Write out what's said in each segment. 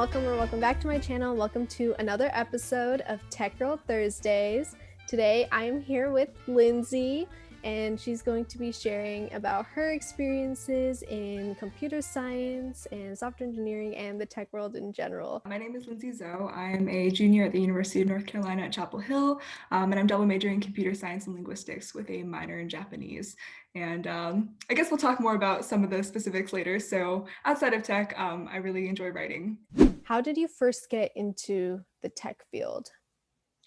welcome back to my channel. Welcome to another episode of Tech Girl Thursdays. Today I am here with Lindsay, and she's going to be sharing about her experiences in computer science and software engineering and the tech world in general. My name is Lindsay Zhou. I'm a junior at the University of North Carolina at Chapel Hill, and I'm double majoring in computer science and linguistics with a minor in Japanese. And I guess we'll talk more about some of the specifics later. So outside of tech, I really enjoy writing. How did you first get into the tech field?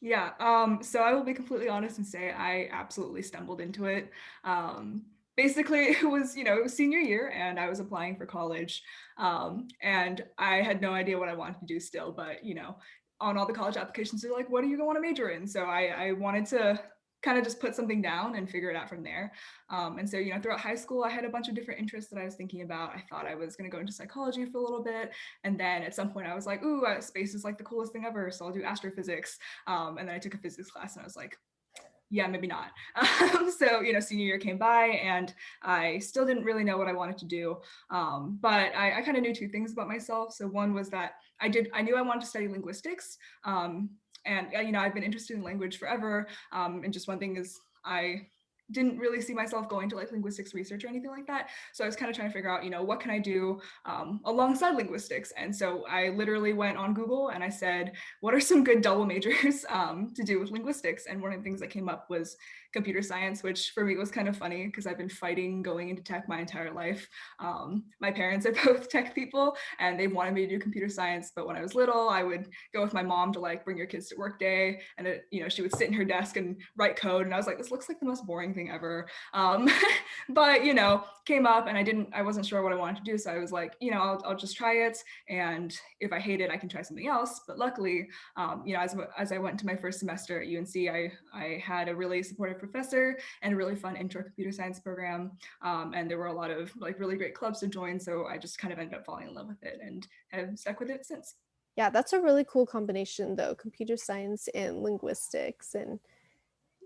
Yeah, so I will be completely honest and say I absolutely stumbled into it. Basically, it was senior year and I was applying for college, and I had no idea what I wanted to do still, but on all the college applications, they're like, what are you going to want to major in? So I wanted to kind of just put something down and figure it out from there. And so, throughout high school, I had a bunch of different interests that I was thinking about. I thought I was going to go into psychology for a little bit. And then at some point I was like, ooh, space is like the coolest thing ever. So I'll do astrophysics. And then I took a physics class and I was like, yeah, maybe not. So, senior year came by and I still didn't really know what I wanted to do. But I kind of knew two things about myself. So one was that I knew I wanted to study linguistics. And I've been interested in language forever. And just one thing is I didn't really see myself going to like linguistics research or anything like that. So I was kind of trying to figure out, what can I do alongside linguistics? And so I literally went on Google and I said, what are some good double majors to do with linguistics? And one of the things that came up was computer science, which for me was kind of funny because I've been fighting going into tech my entire life. My parents are both tech people and they wanted me to do computer science. But when I was little, I would go with my mom to like bring your kids to work day. And she would sit in her desk and write code. And I was like, this looks like the most boring thing ever. But came up and I wasn't sure what I wanted to do. So I was like, I'll just try it. And if I hate it, I can try something else. But luckily, as I went to my first semester at UNC, I had a really supportive professor and a really fun intro computer science program. And there were a lot of like really great clubs to join. So I just kind of ended up falling in love with it and have stuck with it since. Yeah, that's a really cool combination though, computer science and linguistics, and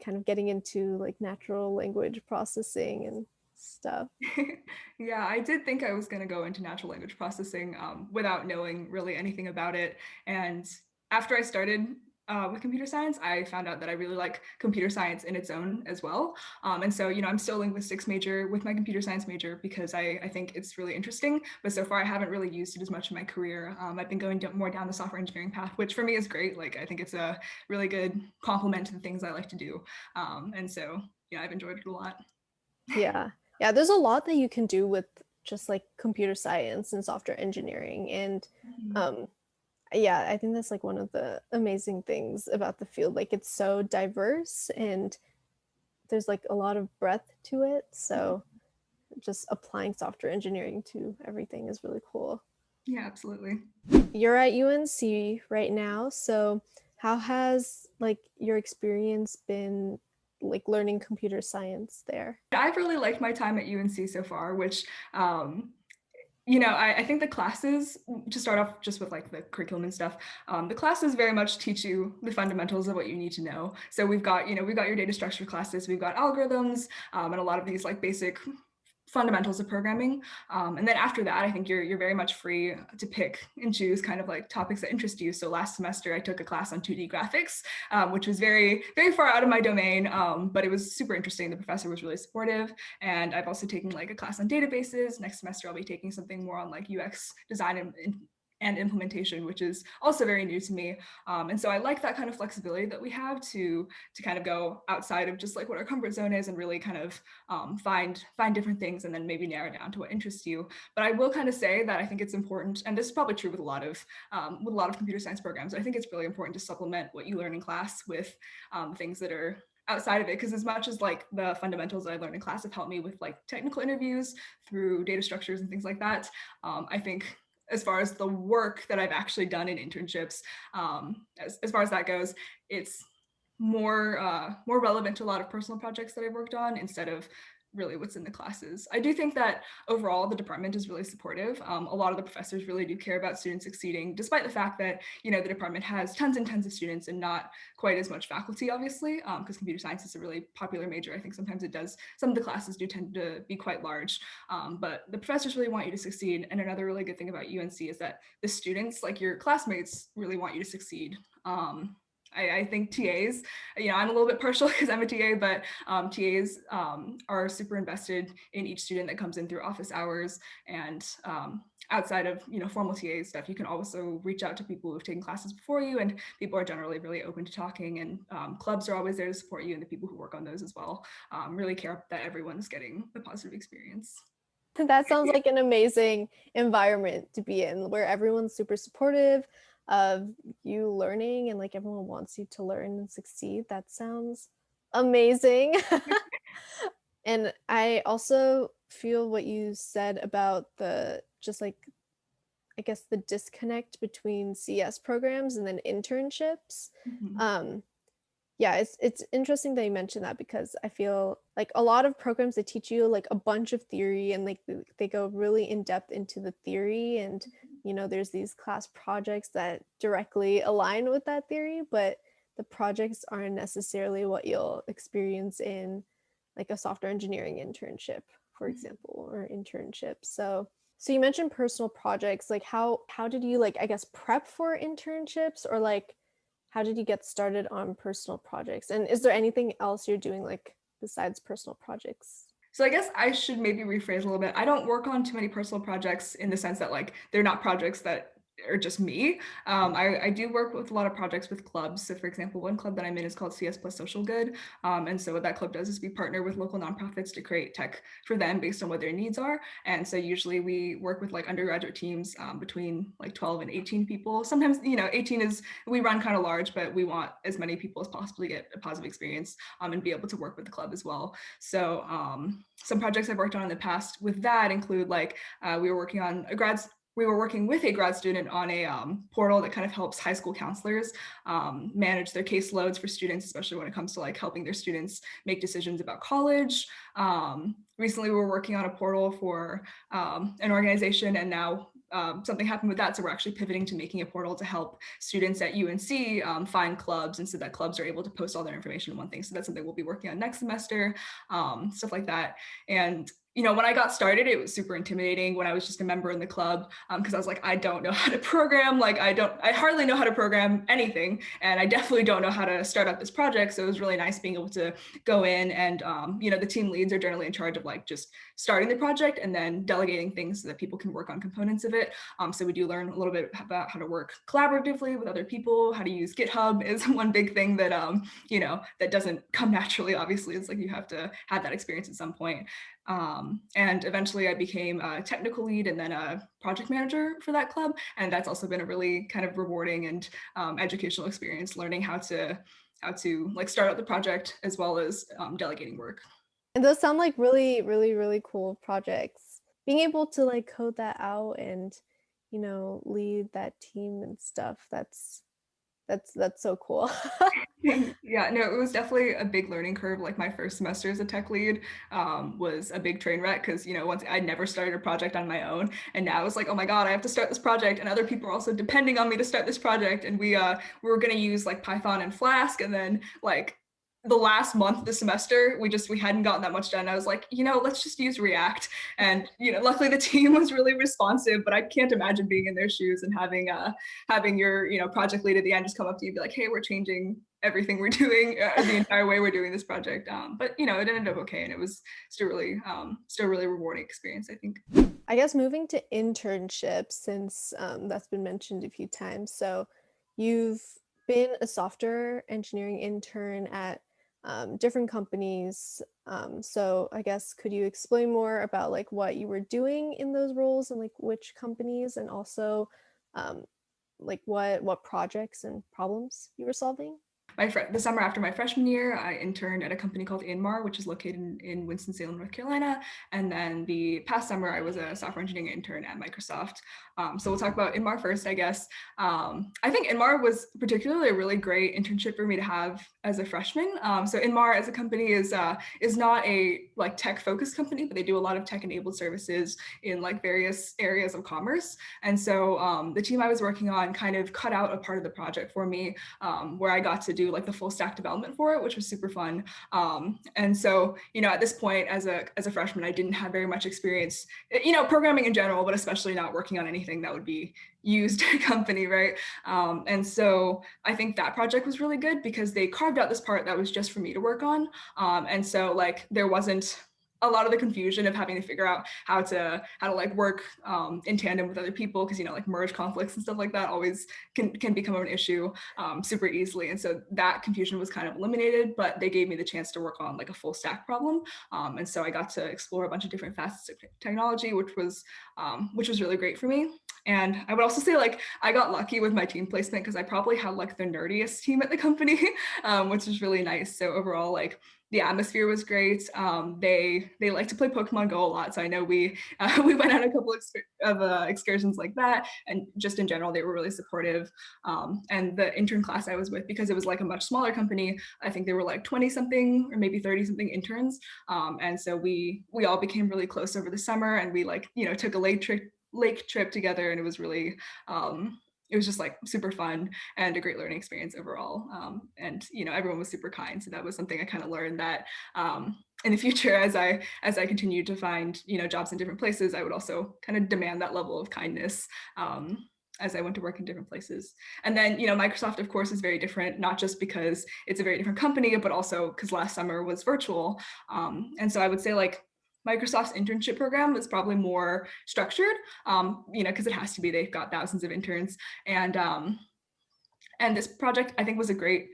kind of getting into like natural language processing and stuff. Yeah, I did think I was going to go into natural language processing without knowing really anything about it. And after I started with computer science, I found out that I really like computer science in its own as well. And so, I'm still a linguistics major with my computer science major because I think it's really interesting. But so far, I haven't really used it as much in my career. I've been going more down the software engineering path, which for me is great. Like, I think it's a really good complement to the things I like to do. And so, I've enjoyed it a lot. Yeah, there's a lot that you can do with just like computer science and software engineering. And yeah, I think that's like one of the amazing things about the field. Like, it's so diverse and there's like a lot of breadth to it. So just applying software engineering to everything is really cool. Yeah, absolutely. You're at UNC right now. So how has like your experience been like learning computer science there? I've really liked my time at UNC so far, which I think the classes, to start off just with like the curriculum and stuff, the classes very much teach you the fundamentals of what you need to know. So we've got your data structure classes, we've got algorithms, and a lot of these like basic fundamentals of programming. And then after that, I think you're very much free to pick and choose kind of like topics that interest you. So last semester, I took a class on 2D graphics, which was very, very far out of my domain, but it was super interesting. The professor was really supportive. And I've also taken like a class on databases. Next semester, I'll be taking something more on like UX design and implementation, which is also very new to me. And so I like that kind of flexibility that we have to kind of go outside of just like what our comfort zone is and really kind of find different things and then maybe narrow down to what interests you. But I will kind of say that I think it's important, and this is probably true with a lot of computer science programs. I think it's really important to supplement what you learn in class with things that are outside of it, because as much as like the fundamentals that I learned in class have helped me with like technical interviews through data structures and things like that, I think as far as the work that I've actually done in internships, as far as that goes, it's more relevant to a lot of personal projects that I've worked on instead of really what's in the classes. I do think that overall the department is really supportive. A lot of the professors really do care about students succeeding, despite the fact that, you know, the department has tons and tons of students and not quite as much faculty, obviously, because computer science is a really popular major. I think sometimes it does, some of the classes do tend to be quite large, but the professors really want you to succeed. And another really good thing about UNC is that the students, like your classmates, really want you to succeed. I think TAs, you know, I'm a little bit partial because I'm a TA, but TAs are super invested in each student that comes in through office hours. And outside of, you know, formal TA stuff, you can also reach out to people who've taken classes before you, and people are generally really open to talking, and clubs are always there to support you, and the people who work on those as well really care that everyone's getting a positive experience. That sounds like an amazing environment to be in, where everyone's super supportive of you learning and like everyone wants you to learn and succeed. That sounds amazing. And I also feel what you said about the just like I guess the disconnect between CS programs and then internships. Mhm. Um, yeah, it's interesting that you mentioned that, because I feel like a lot of programs, they teach you like a bunch of theory, and like they go really in depth into the theory, and you know there's these class projects that directly align with that theory, but the projects aren't necessarily what you'll experience in like a software engineering internship, for example, or internship. So you mentioned personal projects. Like how did you like I guess prep for internships, or like how did you get started on personal projects? And is there anything else you're doing like besides personal projects? So I guess I should maybe rephrase a little bit. I don't work on too many personal projects in the sense that like they're not projects that are just me. I do work with a lot of projects with clubs. So for example, one club that I'm in is called CS Plus Social Good. And so what that club does is we partner with local nonprofits to create tech for them based on what their needs are. And so usually we work with like undergraduate teams between like 12 and 18 people. Sometimes, you know, 18 is, we run kind of large, but we want as many people as possible to get a positive experience and be able to work with the club as well. So some projects I've worked on in the past with that include like we were working on we were working with a grad student on a portal that kind of helps high school counselors manage their caseloads for students, especially when it comes to like helping their students make decisions about college. Recently, we were working on a portal for an organization, and now something happened with that. So we're actually pivoting to making a portal to help students at UNC find clubs, and so that clubs are able to post all their information in one thing. So that's something we'll be working on next semester, stuff like that. And you know, when I got started, it was super intimidating when I was just a member in the club because I was like, I don't know how to program. Like, I hardly know how to program anything. And I definitely don't know how to start up this project. So it was really nice being able to go in and, you know, the team leads are generally in charge of like just starting the project and then delegating things so that people can work on components of it. So we do learn a little bit about how to work collaboratively with other people, how to use GitHub is one big thing that, you know, that doesn't come naturally, obviously. It's like you have to have that experience at some point. And eventually I became a technical lead and then a project manager for that club. And that's also been a really kind of rewarding and educational experience, learning how to like start out the project as well as delegating work. And those sound like really, really, really cool projects. Being able to like code that out and, you know, lead that team and stuff, that's so cool. Yeah, no, it was definitely a big learning curve. Like my first semester as a tech lead was a big train wreck because, you know, once I'd never started a project on my own, and now it's like, oh my God, I have to start this project, and other people are also depending on me to start this project. And we were gonna use like Python and Flask, and then like the last month of the semester, we hadn't gotten that much done. I was like, you know, let's just use React. And you know, luckily the team was really responsive, but I can't imagine being in their shoes and having your, you know, project lead at the end just come up to you and be like, hey, we're changing everything we're doing, the entire way we're doing this project. But you know, it ended up okay, and it was still really rewarding experience, I think. I guess moving to internships, since that's been mentioned a few times. So you've been a software engineering intern at different companies. So I guess could you explain more about like what you were doing in those roles and like which companies, and also um, like what projects and problems you were solving? the summer after my freshman year, I interned at a company called Inmar, which is located in Winston-Salem, North Carolina. And then the past summer, I was a software engineering intern at Microsoft. So we'll talk about Inmar first, I guess. I think Inmar was particularly a really great internship for me to have as a freshman. So Inmar as a company is not a like tech focused company, but they do a lot of tech enabled services in like various areas of commerce. And so the team I was working on kind of cut out a part of the project for me, where I got to do like the full stack development for it, which was super fun. And so, at this point as a freshman, I didn't have very much experience, programming in general, but especially not working on anything that would be used at a company, right? And so I think that project was really good because they carved out this part that was just for me to work on. And so like there wasn't a lot of the confusion of having to figure out how to like work in tandem with other people, because like merge conflicts and stuff like that always can become an issue super easily. And so that confusion was kind of eliminated, but they gave me the chance to work on like a full stack problem. And so I got to explore a bunch of different facets of technology, which was really great for me. And I would also say like I got lucky with my team placement because I probably had like the nerdiest team at the company, which was really nice. So overall, like the atmosphere was great. They like to play Pokemon Go a lot, so I know we went on a couple of excursions like that, and just in general, they were really supportive. And the intern class I was with, because it was like a much smaller company, I think there were like 20 something or maybe 30 something interns, and so we all became really close over the summer, and we like took a lake trip together, and it was really it was just like super fun and a great learning experience overall. And everyone was super kind, so that was something I kind of learned that in the future, as I continued to find jobs in different places, I would also kind of demand that level of kindness as I went to work in different places. And then Microsoft, of course, is very different, not just because it's a very different company, but also because last summer was virtual. And so I would say like Microsoft's internship program was probably more structured, because it has to be. They've got thousands of interns, and this project I think was a great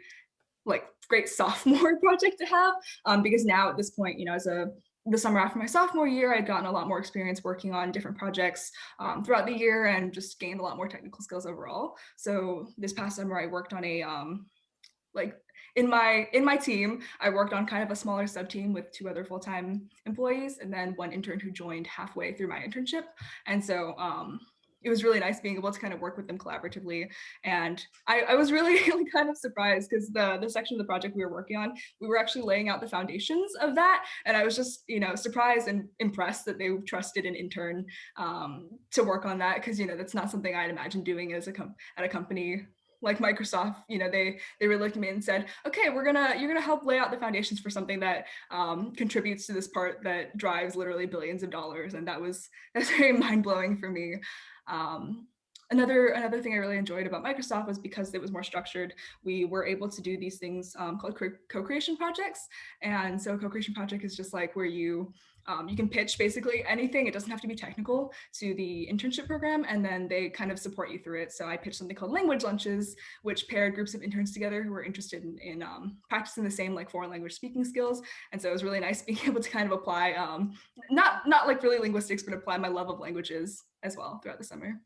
sophomore project to have, because now at this point, the summer after my sophomore year, I'd gotten a lot more experience working on different projects throughout the year and just gained a lot more technical skills overall. So this past summer, I worked on a like in my team, I worked on kind of a smaller sub team with 2 other full-time employees and then 1 intern who joined halfway through my internship. And so it was really nice being able to kind of work with them collaboratively. And I was really kind of surprised because the section of the project we were working on, we were actually laying out the foundations of that. And I was just, surprised and impressed that they trusted an intern to work on that, because, that's not something I'd imagine doing at a company like Microsoft. They really looked at me and said, okay, you're gonna help lay out the foundations for something that contributes to this part that drives literally billions of dollars. And that's very mind-blowing for me. Another thing I really enjoyed about Microsoft was because it was more structured, we were able to do these things called co-creation projects. And so a co-creation project is just like where you can pitch basically anything. It doesn't have to be technical to the internship program, and then they kind of support you through it. So I pitched something called language lunches, which paired groups of interns together who were interested in practicing the same like foreign language speaking skills. And so it was really nice being able to kind of apply, not like really linguistics, but apply my love of languages as well throughout the summer.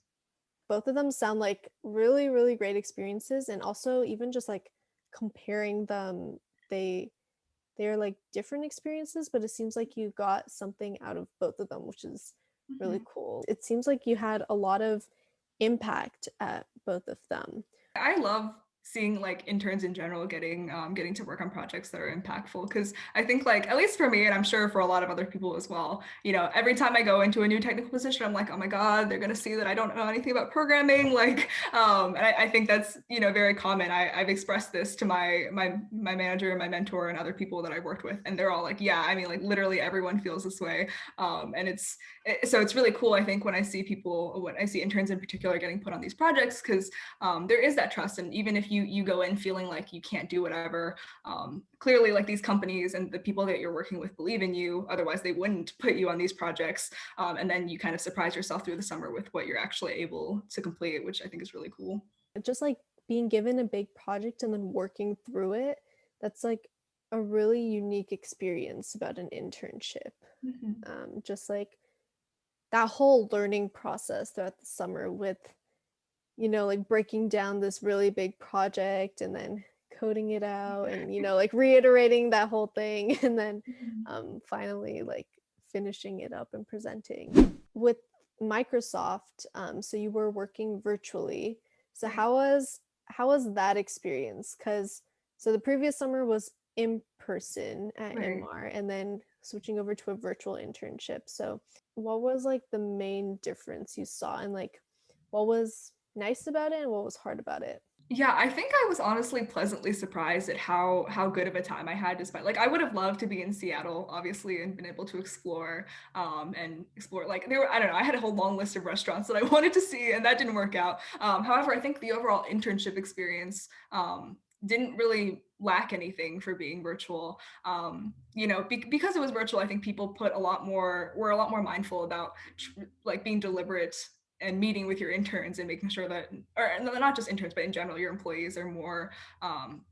Both of them sound like really, really great experiences, and also even just like comparing them, they're like different experiences, but it seems like you got something out of both of them, which is really cool. It seems like you had a lot of impact at both of them. I love seeing like interns in general getting to work on projects that are impactful, because I think like, at least for me, and I'm sure for a lot of other people as well, every time I go into a new technical position, I'm like, oh my god, they're gonna see that I don't know anything about programming, like and I think that's very common. I've expressed this to my manager and my mentor and other people that I've worked with, and they're all like, yeah, I mean, like literally everyone feels this way. And so it's really cool, I think, when I see interns in particular getting put on these projects, because there is that trust. And even if you go in feeling like you can't do whatever, clearly like these companies and the people that you're working with believe in you, otherwise they wouldn't put you on these projects. And then you kind of surprise yourself through the summer with what you're actually able to complete, which I think is really cool. Just like being given a big project and then working through it, that's like a really unique experience about an internship. Just like that whole learning process throughout the summer with like breaking down this really big project and then coding it out and, like reiterating that whole thing and then Mhm. finally like finishing it up and presenting. With Microsoft, so you were working virtually. So Right, how was that experience? Because so the previous summer was in person at right. Inmar and then switching over to a virtual internship. So what was like the main difference you saw and like what was nice about it and what was hard about it? Yeah, I think I was honestly pleasantly surprised at how good of a time I had despite like I would have loved to be in Seattle, obviously, and been able to explore like there were I don't know, I had a whole long list of restaurants that I wanted to see and that didn't work out. However, I think the overall internship experience didn't really lack anything for being virtual. Because it was virtual, I think people were a lot more mindful about like being deliberate and meeting with your interns and making sure that, or not just interns, but in general, your employees are more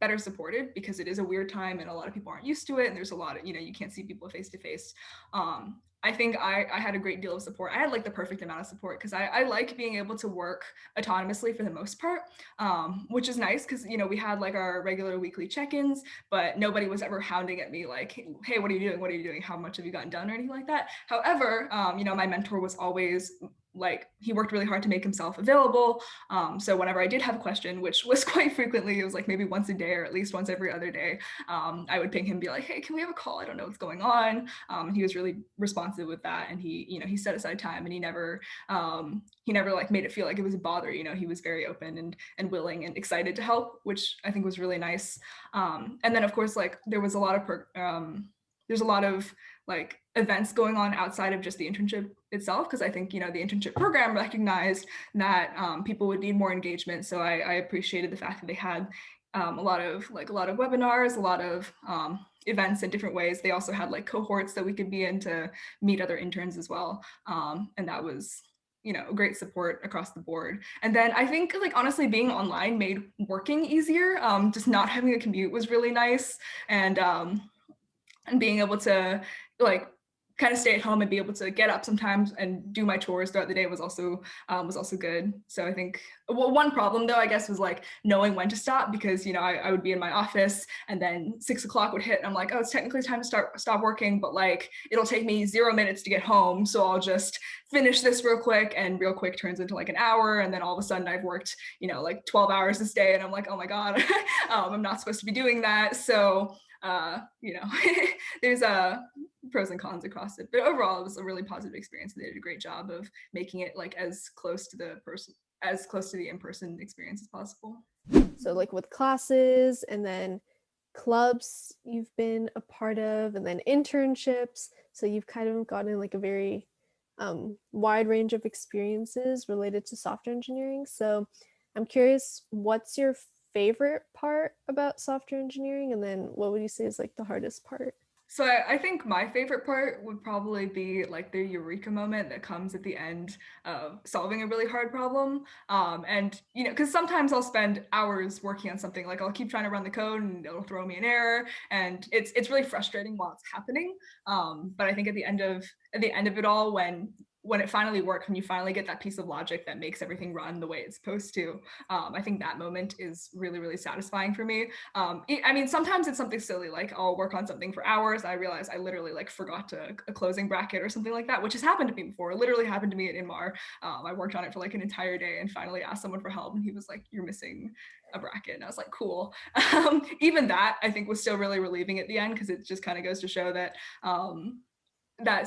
better supported because it is a weird time and a lot of people aren't used to it. And there's a lot of, you can't see people face to face. I think I had a great deal of support. I had like the perfect amount of support because I like being able to work autonomously for the most part, which is nice because, we had like our regular weekly check-ins, but nobody was ever hounding at me like, hey, what are you doing? What are you doing? How much have you gotten done or anything like that? However, my mentor was always like he worked really hard to make himself available. So whenever I did have a question, which was quite frequently, it was like maybe once a day or at least once every other day, I would ping him and be like, hey, can we have a call? I don't know what's going on. And he was really responsive with that. And he set aside time and he never like made it feel like it was a bother. He was very open and willing and excited to help, which I think was really nice. And then of course, like there's a lot of like events going on outside of just the internship itself because I think the internship program recognized that people would need more engagement, so I appreciated the fact that they had a lot of webinars, a lot of events in different ways. They also had like cohorts that we could be in to meet other interns as well, and that was great support across the board. And then I think like honestly being online made working easier. Just not having a commute was really nice, and being able to like kind of stay at home and be able to get up sometimes and do my chores throughout the day was also good. So I think one problem though I guess was like knowing when to stop because I would be in my office and then 6 o'clock would hit and I'm like, oh, it's technically time to stop working, but like it'll take me 0 minutes to get home, so I'll just finish this real quick, and real quick turns into like an hour, and then all of a sudden I've worked like 12 hours this day and I'm like, oh my god, I'm not supposed to be doing that. So there's pros and cons across it, but overall it was a really positive experience. They did a great job of making it like as close to the in-person experience as possible. So like with classes and then clubs you've been a part of and then internships. So you've kind of gotten like a very wide range of experiences related to software engineering. So I'm curious, what's your favorite part about software engineering? And then what would you say is like the hardest part? So I think my favorite part would probably be like the eureka moment that comes at the end of solving a really hard problem. And because sometimes I'll spend hours working on something, like I'll keep trying to run the code and it'll throw me an error, and it's really frustrating while it's happening. But I think at the end of it all, when it finally works, when you finally get that piece of logic that makes everything run the way it's supposed to, I think that moment is really, really satisfying for me. I mean, sometimes it's something silly, like I'll work on something for hours. And I realize I literally like forgot a closing bracket or something like that, which has happened to me before. It literally happened to me at Inmar. I worked on it for like an entire day and finally asked someone for help, and he was like, "You're missing a bracket," and I was like, "Cool." Even that I think was still really relieving at the end because it just kind of goes to show that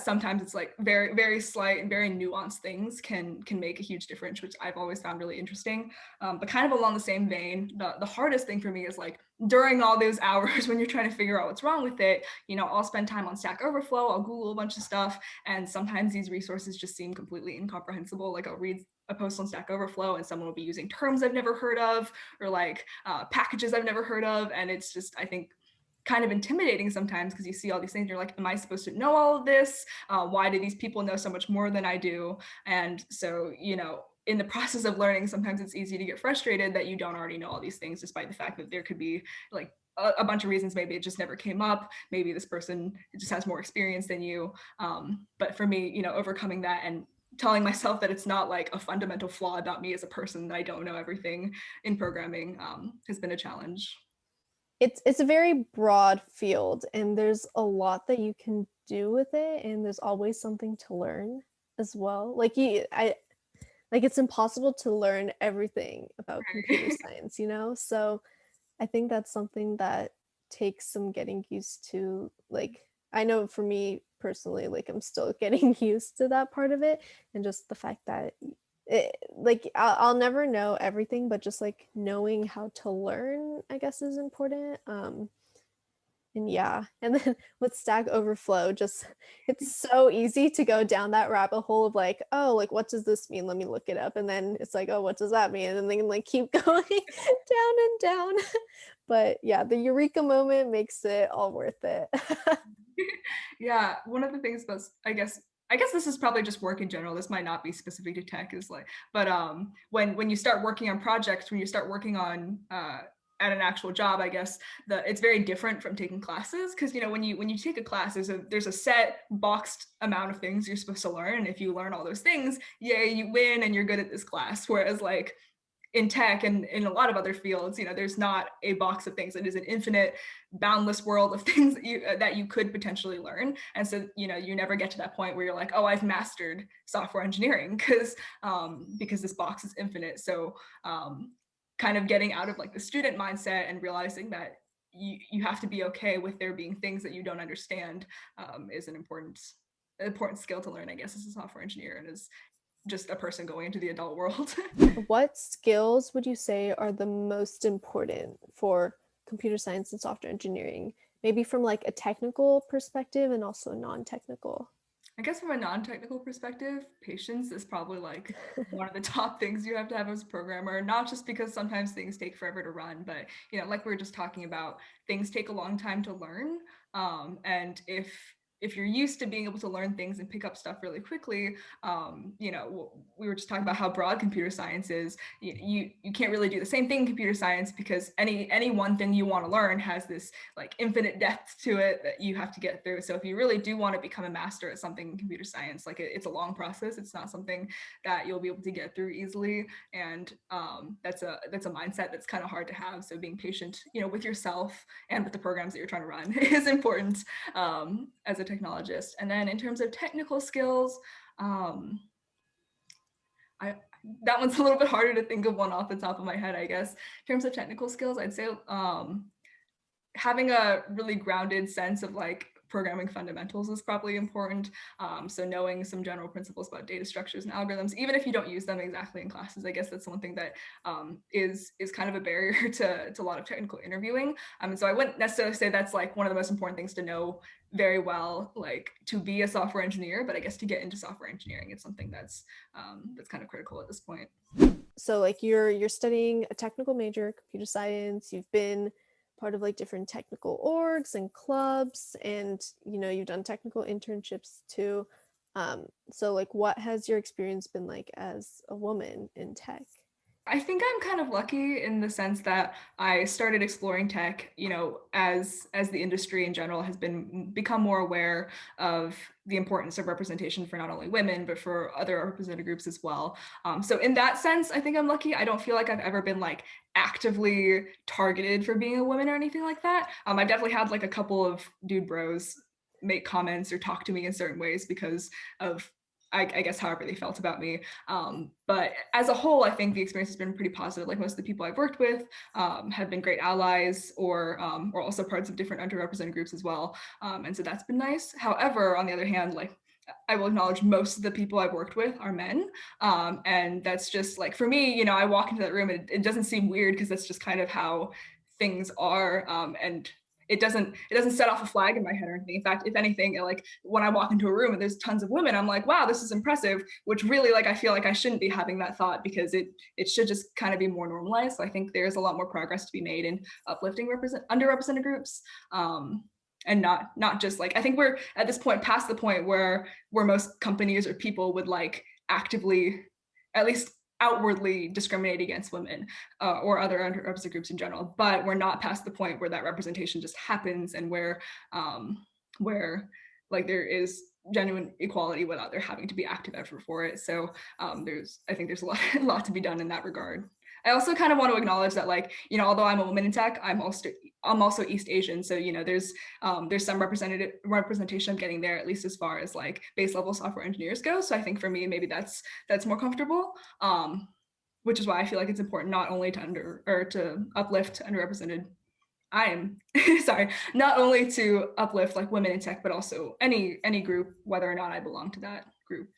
sometimes it's like very, very slight and very nuanced things can make a huge difference, which I've always found really interesting. But kind of along the same vein, the hardest thing for me is like during all those hours when you're trying to figure out what's wrong with it, I'll spend time on Stack Overflow, I'll Google a bunch of stuff, and sometimes these resources just seem completely incomprehensible. Like I'll read a post on Stack Overflow and someone will be using terms I've never heard of, or like packages I've never heard of, and it's just, I think, kind of intimidating sometimes because you see all these things and you're like, am I supposed to know all of this? Why do these people know so much more than I do? And so in the process of learning, sometimes it's easy to get frustrated that you don't already know all these things, despite the fact that there could be like a bunch of reasons. Maybe it just never came up, maybe this person just has more experience than you. But for me, overcoming that and telling myself that it's not like a fundamental flaw about me as a person that I don't know everything in programming has been a challenge. it's a very broad field, and there's a lot that you can do with it, and there's always something to learn as well. Like you I like it's impossible to learn everything about computer Right. science, you know? So I think that's something that takes some getting used to. Like, I know for me personally, like, I'm still getting used to that part of it. And just the fact that, like, I'll never know everything, but just like knowing how to learn, I guess, is important. And yeah, and then with Stack Overflow, just it's so easy to go down that rabbit hole of like, oh, like what does this mean? Let me look it up. And then it's like, oh, what does that mean? And then like keep going down and down. But yeah, the eureka moment makes it all worth it. Yeah, one of the things about, I guess this is probably just work in general. This might not be specific to tech, is like, but when you start working on projects, when you start working on at an actual job, I guess it's very different from taking classes, because when you take a class, there's a set boxed amount of things you're supposed to learn, and if you learn all those things, yay, you win and you're good at this class. Whereas like in tech and in a lot of other fields, there's not a box of things. It is an infinite, boundless world of things that you could potentially learn. And so, you never get to that point where you're like, oh, I've mastered software engineering, because this box is infinite. So kind of getting out of like the student mindset and realizing that you have to be okay with there being things that you don't understand, is an important skill to learn, I guess, as a software engineer, and as just a person going into the adult world. What skills would you say are the most important for computer science and software engineering? Maybe from like a technical perspective and also non-technical. I guess from a non-technical perspective, patience is probably like one of the top things you have to have as a programmer, not just because sometimes things take forever to run, but like we were just talking about, things take a long time to learn. And if you're used to being able to learn things and pick up stuff really quickly, we were just talking about how broad computer science is. You can't really do the same thing in computer science, because any one thing you want to learn has this like infinite depth to it that you have to get through. So if you really do want to become a master at something in computer science, like it's a long process. It's not something that you'll be able to get through easily, and that's a mindset that's kind of hard to have. So being patient, with yourself and with the programs that you're trying to run is important, as a technologist. And then in terms of technical skills, I that one's a little bit harder to think of one off the top of my head, I guess. In terms of technical skills, I'd say having a really grounded sense of like programming fundamentals is probably important. So knowing some general principles about data structures and algorithms, even if you don't use them exactly in classes, I guess that's one thing that is kind of a barrier to a lot of technical interviewing. And so I wouldn't necessarily say that's like one of the most important things to know very well, like to be a software engineer, but I guess to get into software engineering, it's something that's kind of critical at this point. So like you're studying a technical major, computer science, you've been part of like different technical orgs and clubs, and you've done technical internships too. So like what has your experience been like as a woman in tech? I think I'm kind of lucky in the sense that I started exploring tech, as the industry in general has become more aware of the importance of representation for not only women, but for other represented groups as well. So in that sense, I think I'm lucky. I don't feel like I've ever been like actively targeted for being a woman or anything like that. I definitely had like a couple of dude bros make comments or talk to me in certain ways because of I guess however they felt about me. But as a whole, I think the experience has been pretty positive. Like most of the people I've worked with have been great allies, or also parts of different underrepresented groups as well. And so that's been nice. However, on the other hand, like I will acknowledge most of the people I've worked with are men. And that's just like, for me, I walk into that room and it doesn't seem weird because that's just kind of how things are. And it doesn't set off a flag in my head or anything. In fact, if anything, like when I walk into a room and there's tons of women, I'm like, wow, this is impressive, which really like I feel like I shouldn't be having that thought, because it should just kind of be more normalized. So I think there's a lot more progress to be made in uplifting underrepresented groups. And not just like, I think we're at this point past the point where most companies or people would like actively, at least outwardly, discriminate against women, or other underrepresented groups in general, but we're not past the point where that representation just happens, and where like there is genuine equality without there having to be active effort for it. So I think there's a lot to be done in that regard. I also kind of want to acknowledge that, like, you know, although I'm a woman in tech, I'm also East Asian, so you know, there's some representation getting there, at least as far as like base level software engineers go. So I think for me, maybe that's more comfortable. Which is why I feel like it's important not only to uplift underrepresented. I am sorry, not only to uplift like women in tech, but also any group, whether or not I belong to that group.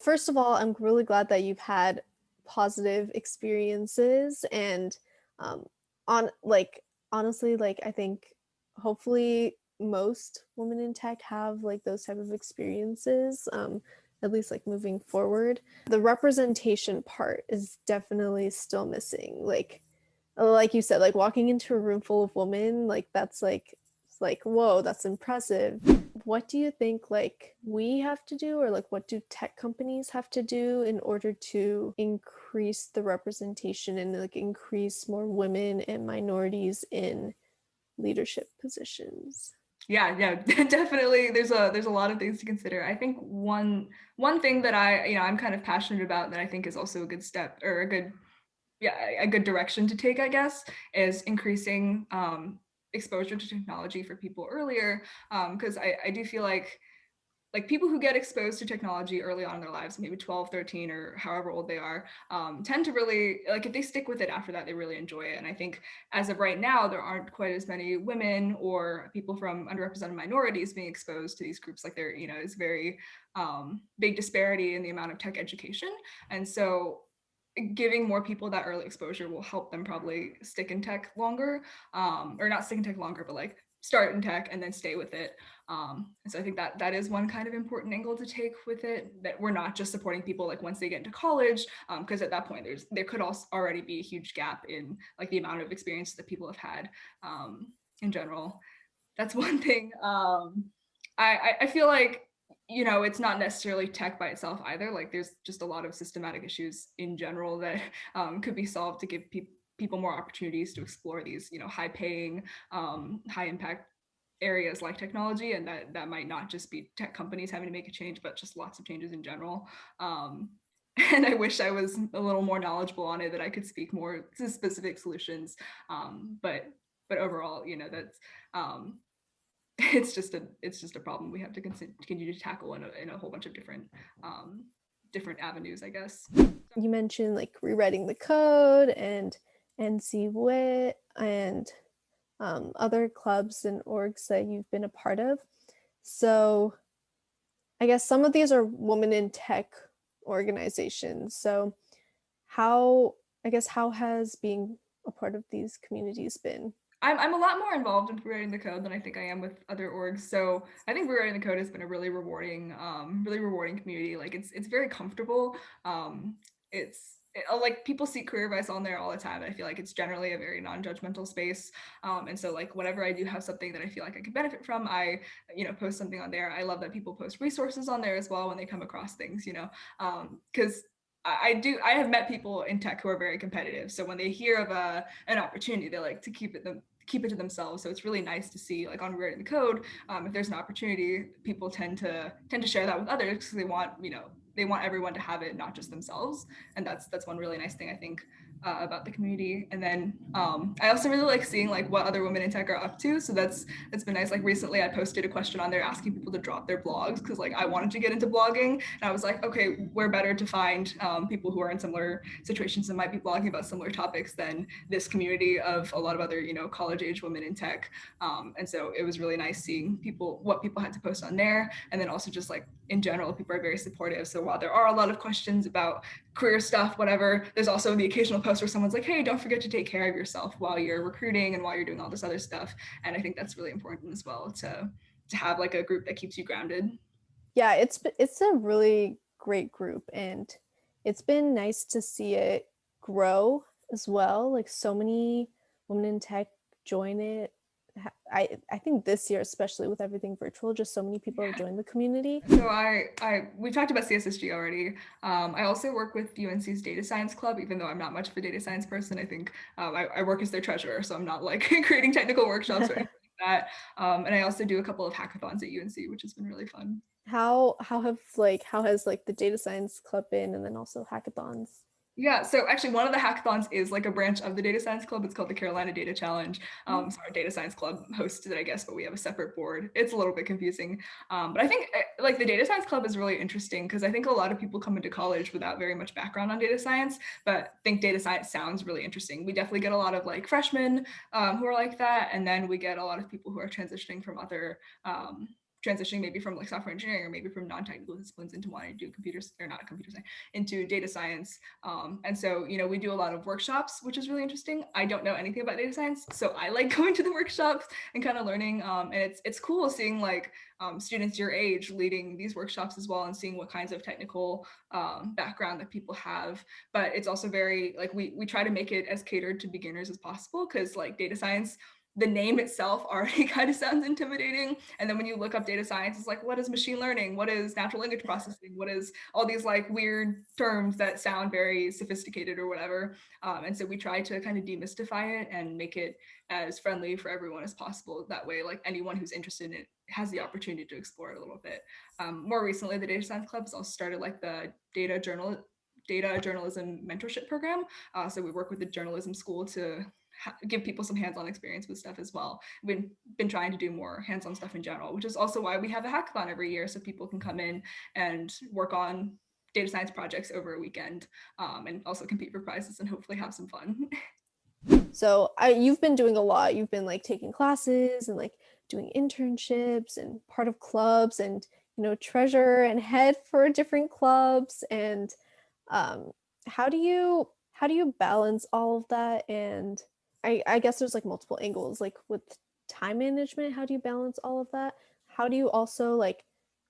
First of all, I'm really glad that you've had positive experiences and on like honestly like I think hopefully most women in tech have like those type of experiences at least like moving forward. The representation part is definitely still missing. Like you said, like walking into a room full of women, like that's like it's like whoa, that's impressive. What do you think like we have to do, or like what do tech companies have to do in order to increase the representation and like increase more women and minorities in leadership positions? Yeah, definitely. There's a lot of things to consider. I think one thing that I'm kind of passionate about that I think is also a good step or a good direction to take, I guess, is increasing exposure to technology for people earlier. Because I do feel like people who get exposed to technology early on in their lives, maybe 12, 13, or however old they are, tend to really, like, if they stick with it after that, they really enjoy it. And I think as of right now, there aren't quite as many women or people from underrepresented minorities being exposed to these groups. Like there, you know, is very big disparity in the amount of tech education. And so giving more people that early exposure will help them probably stick in tech longer, or not stick in tech longer, but like start in tech and then stay with it. And so I think that is one kind of important angle to take with it, that we're not just supporting people like once they get into college, because at that point there could also already be a huge gap in like the amount of experience that people have had in general. That's one thing. I feel like, you know, it's not necessarily tech by itself either. Like there's just a lot of systematic issues in general that could be solved to give people more opportunities to explore these, you know, high paying, high impact areas like technology, and that might not just be tech companies having to make a change, but just lots of changes in general. And I wish I was a little more knowledgeable on it, that I could speak more to specific solutions. But overall, you know, that's it's just a problem we have to continue to tackle in a whole bunch of different avenues, I guess. You mentioned like rewriting the code and NC and other clubs and orgs that you've been a part of. So I guess some of these are women in tech organizations. So how has being a part of these communities been? I'm a lot more involved in rewriting the code than I think I am with other orgs. So I think rewriting the code has been a really rewarding community. Like it's very comfortable. Like people seek career advice on there all the time. And I feel like it's generally a very non-judgmental space. And so like whenever I do have something that I feel like I could benefit from, I, you know, post something on there. I love that people post resources on there as well when they come across things, you know, because I have met people in tech who are very competitive. So when they hear of an opportunity, they like to keep it to themselves. So it's really nice to see, like on rewriting the code, if there's an opportunity, people tend to share that with others because they want everyone to have it, not just themselves. And that's one really nice thing I think about the community. And then I also really like seeing like what other women in tech are up to. So that's been nice. Like recently, I posted a question on there asking people to drop their blogs because like I wanted to get into blogging, and I was like, okay, where better to find people who are in similar situations and might be blogging about similar topics than this community of a lot of other, you know, college age women in tech. And so it was really nice seeing what people had to post on there, and then also just like in general, people are very supportive. So while there are a lot of questions about career stuff, whatever, there's also the occasional post where someone's like, hey, don't forget to take care of yourself while you're recruiting and while you're doing all this other stuff. And I think that's really important as well, to have like a group that keeps you grounded. Yeah, it's a really great group, and it's been nice to see it grow as well. Like so many women in tech join it. I think this year, especially with everything virtual, just so many people have joined the community. So we talked about CSSG already. I also work with UNC's data science club, even though I'm not much of a data science person. I think I work as their treasurer, so I'm not like creating technical workshops or anything like that. And I also do a couple of hackathons at UNC, which has been really fun. How has like the data science club been, and then also hackathons? Yeah, so actually one of the hackathons is like a branch of the data science club. It's called the Carolina Data Challenge. So our data science club hosted it, I guess, but we have a separate board. It's a little bit confusing. But I think like the data science club is really interesting because I think a lot of people come into college without very much background on data science, but think data science sounds really interesting. We definitely get a lot of like freshmen who are like that. And then we get a lot of people who are transitioning from other transitioning maybe from like software engineering or maybe from non-technical disciplines into wanting to do computers or not computer science into data science. And so, you know, we do a lot of workshops, which is really interesting. I don't know anything about data science, so I like going to the workshops and kind of learning. And it's cool seeing like students your age leading these workshops as well and seeing what kinds of technical background that people have. But it's also very like we try to make it as catered to beginners as possible because like data science, the name itself already kind of sounds intimidating. And then when you look up data science, it's like, what is machine learning? What is natural language processing? What is all these like weird terms that sound very sophisticated or whatever? And so we try to kind of demystify it and make it as friendly for everyone as possible. That way, like anyone who's interested in it has the opportunity to explore it a little bit. More recently, the Data Science Club has also started like the data journalism mentorship program. So we work with the journalism school to give people some hands-on experience with stuff as well. We've been trying to do more hands-on stuff in general, which is also why we have a hackathon every year so people can come in and work on data science projects over a weekend and also compete for prizes and hopefully have some fun. So you've been doing a lot. You've been like taking classes and like doing internships and part of clubs and treasurer and head for different clubs. And um, how do you balance all of that? And I guess there's like multiple angles, like with time management. How do you balance all of that? How do you also like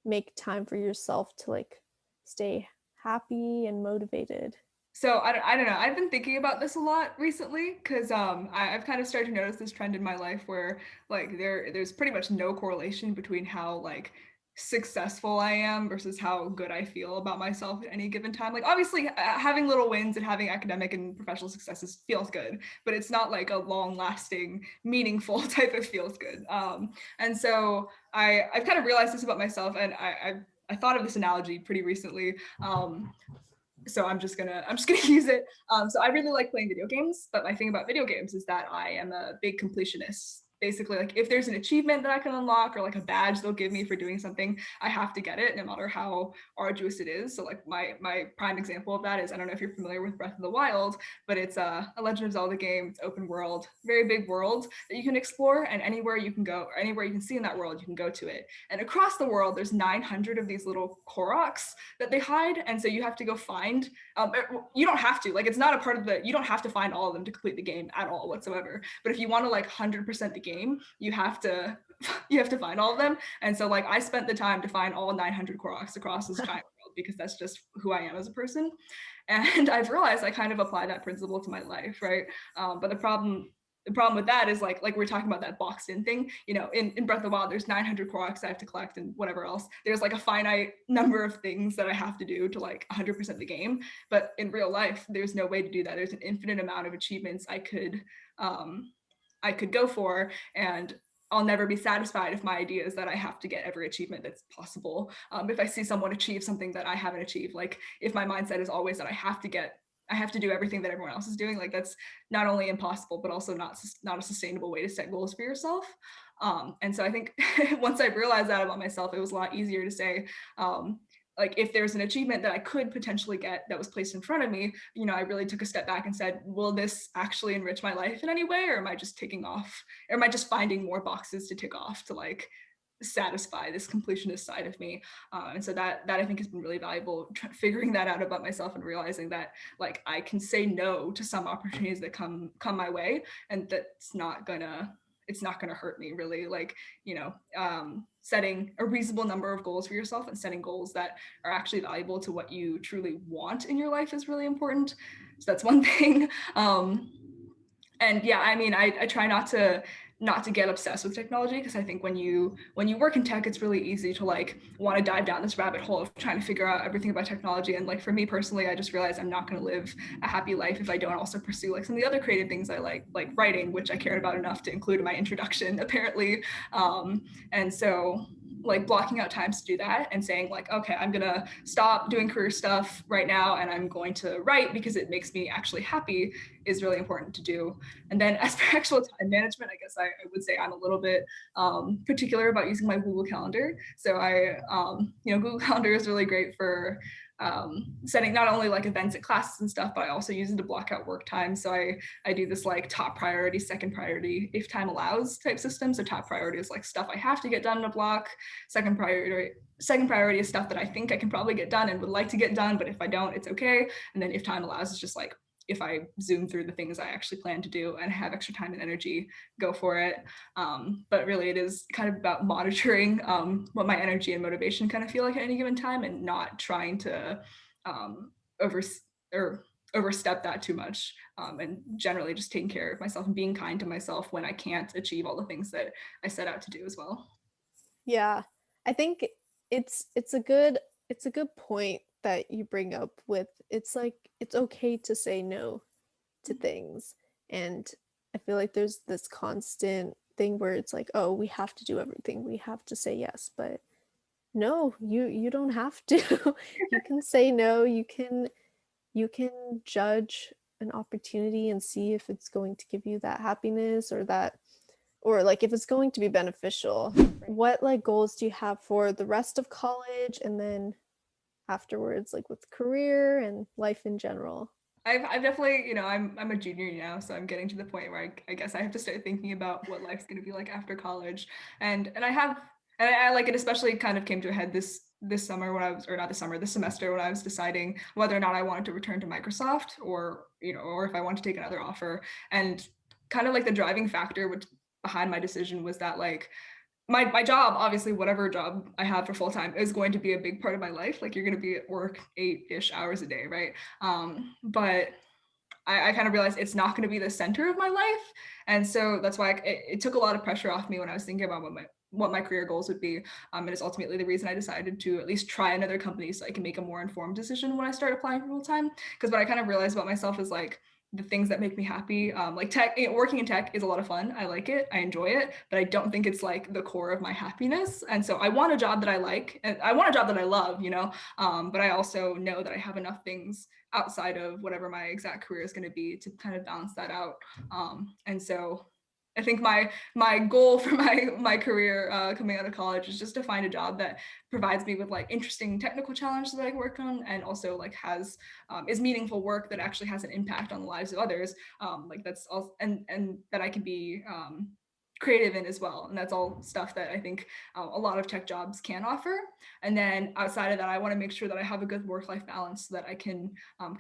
make time for yourself to like stay happy and motivated? So I don't know. I've been thinking about this a lot recently because I've kind of started to notice this trend in my life where like there's pretty much no correlation between how like successful I am versus how good I feel about myself at any given time. Like obviously having little wins and having academic and professional successes feels good, but it's not like a long lasting, meaningful type of feels good. And so I've kind of realized this about myself and I thought of this analogy pretty recently. So I'm just gonna use it. So I really like playing video games, but my thing about video games is that I am a big completionist. Basically, like if there's an achievement that I can unlock or like a badge they'll give me for doing something, I have to get it no matter how arduous it is. So like my prime example of that is I don't know if you're familiar with Breath of the Wild, but it's a Legend of Zelda game. It's open world, very big world that you can explore, and anywhere you can go or anywhere you can see in that world, you can go to it. And across the world, there's 900 of these little Koroks that they hide, and so you have to go find. You don't have to, like, it's not a part of the, you don't have to find all of them to complete the game at all whatsoever, but if you want to like 100% the game, you have to find all of them. And so like I spent the time to find all 900 Koroks across this giant world because that's just who I am as a person. And I've realized I kind of apply that principle to my life, right? But the problem with that is like we're talking about that boxed in thing, in Breath of the Wild, there's 900 Koroks I have to collect and whatever else. There's like a finite number of things that I have to do to like 100% the game. But in real life, there's no way to do that. There's an infinite amount of achievements I could go for, and I'll never be satisfied if my idea is that I have to get every achievement that's possible. If I see someone achieve something that I haven't achieved, like if my mindset is always that I have to do everything that everyone else is doing, like that's not only impossible, but also not a sustainable way to set goals for yourself. And so I think once I realized that about myself, it was a lot easier to say, like if there's an achievement that I could potentially get that was placed in front of me, I really took a step back and said, will this actually enrich my life in any way? Or am I just ticking off, or am I just finding more boxes to tick off to like satisfy this completionist side of me? And so that I think has been really valuable, figuring that out about myself and realizing that like I can say no to some opportunities that come my way, and that's not gonna it's not going to hurt me really. Like, setting a reasonable number of goals for yourself and setting goals that are actually valuable to what you truly want in your life is really important. So that's one thing. And yeah, I mean, I try not to get obsessed with technology, because I think when you work in tech, it's really easy to like want to dive down this rabbit hole of trying to figure out everything about technology. And like for me personally, I just realized I'm not going to live a happy life if I don't also pursue like some of the other creative things I like writing, which I cared about enough to include in my introduction apparently. And so like blocking out times to do that and saying like, okay, I'm gonna stop doing career stuff right now and I'm going to write because it makes me actually happy is really important to do. And then as for actual time management, I guess I would say I'm a little bit particular about using my Google Calendar. So Google Calendar is really great for setting not only like events at classes and stuff, but I also use it to block out work time. So I do this like top priority, second priority, if time allows type system. So top priority is like stuff I have to get done in a block. Second priority is stuff that I think I can probably get done and would like to get done, but if I don't, it's okay. And then if time allows, it's just like if I zoom through the things I actually plan to do and have extra time and energy, go for it. But really, it is kind of about monitoring what my energy and motivation kind of feel like at any given time, and not trying to over or overstep that too much. And generally, just taking care of myself and being kind to myself when I can't achieve all the things that I set out to do as well. Yeah. I think it's a good point that you bring up with it's like it's okay to say no to things. And I feel like there's this constant thing where it's like, oh, we have to do everything. We have to say yes, but no, you don't have to. You can say no. You can judge an opportunity and see if it's going to give you that happiness or that or like if it's going to be beneficial. What like goals do you have for the rest of college and then afterwards, like with career and life in general? I've definitely, I'm a junior now, so I'm getting to the point where I guess I have to start thinking about what life's going to be like after college, and I like it, especially kind of came to a head this summer when I was, or not this summer, this semester when I was deciding whether or not I wanted to return to Microsoft or if I want to take another offer, and kind of like the driving factor which behind my decision was that like my job, obviously, whatever job I have for full time is going to be a big part of my life. Like you're going to be at work 8-ish hours a day, right? But I kind of realized it's not going to be the center of my life, and so that's why it took a lot of pressure off me when I was thinking about what my career goals would be. And it's ultimately the reason I decided to at least try another company so I can make a more informed decision when I start applying for full time. Because what I kind of realized about myself is like the things that make me happy, like tech, working in tech is a lot of fun. I like it, I enjoy it, but I don't think it's like the core of my happiness. And so I want a job that I like, and I want a job that I love, but I also know that I have enough things outside of whatever my exact career is going to be to kind of balance that out. And so I think my goal for my career coming out of college is just to find a job that provides me with like interesting technical challenges that I can work on, and also like has is meaningful work that actually has an impact on the lives of others. Like that's all, and that I can be creative in as well. And that's all stuff that I think a lot of tech jobs can offer. And then outside of that, I want to make sure that I have a good work-life balance so that I can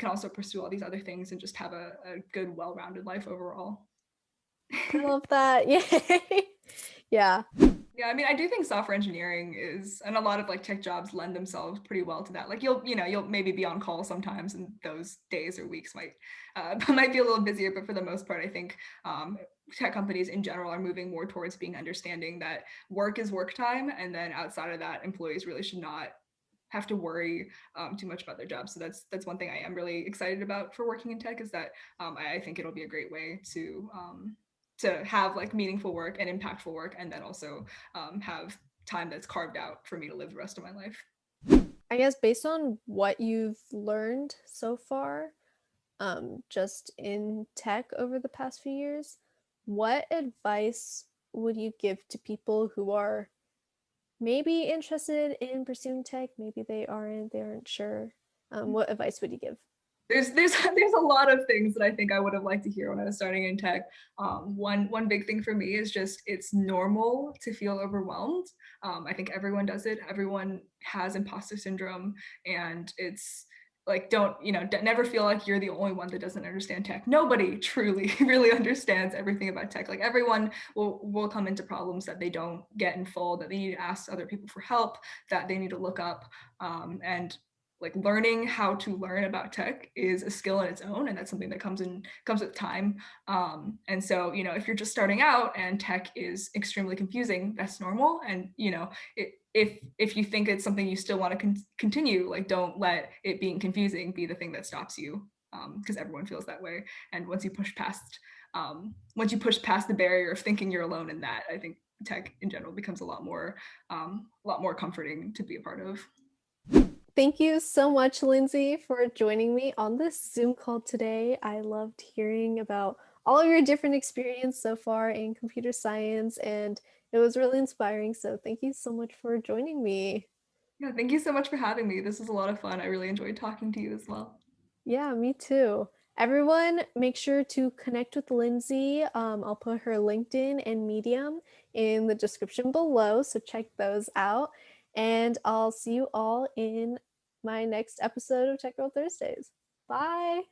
also pursue all these other things and just have a good, well-rounded life overall. I love that. Yay. Yeah. Yeah, I mean, I do think software engineering is, and a lot of like tech jobs lend themselves pretty well to that. Like you'll maybe be on call sometimes, and those days or weeks might be a little busier, but for the most part, I think tech companies in general are moving more towards being understanding that work is work time, and then outside of that, employees really should not have to worry too much about their jobs. So that's one thing I am really excited about for working in tech, is that I think it'll be a great way to have like meaningful work and impactful work, and then also have time that's carved out for me to live the rest of my life. I guess based on what you've learned so far, just in tech over the past few years, what advice would you give to people who are maybe interested in pursuing tech? Maybe they aren't sure. What advice would you give? There's a lot of things that I think I would have liked to hear when I was starting in tech. One big thing for me is just it's normal to feel overwhelmed. I think everyone does it. Everyone has imposter syndrome, and it's like never feel like you're the only one that doesn't understand tech. Nobody truly really understands everything about tech. Like everyone will come into problems that they don't get in full, that they need to ask other people for help, that they need to look up, and like learning how to learn about tech is a skill in its own, and that's something that comes with time. And so if you're just starting out and tech is extremely confusing, that's normal. And if you think it's something you still want to continue, like don't let it being confusing be the thing that stops you, because everyone feels that way. And once you push past the barrier of thinking you're alone in that, I think tech in general becomes a lot more comforting to be a part of. Thank you so much, Lindsay, for joining me on this Zoom call today. I loved hearing about all of your different experience so far in computer science, and it was really inspiring. So thank you so much for joining me. Yeah, thank you so much for having me. This was a lot of fun. I really enjoyed talking to you as well. Yeah, me too. Everyone, make sure to connect with Lindsay. I'll put her LinkedIn and Medium in the description below, so check those out. And I'll see you all in my next episode of Tech Girl Thursdays. Bye.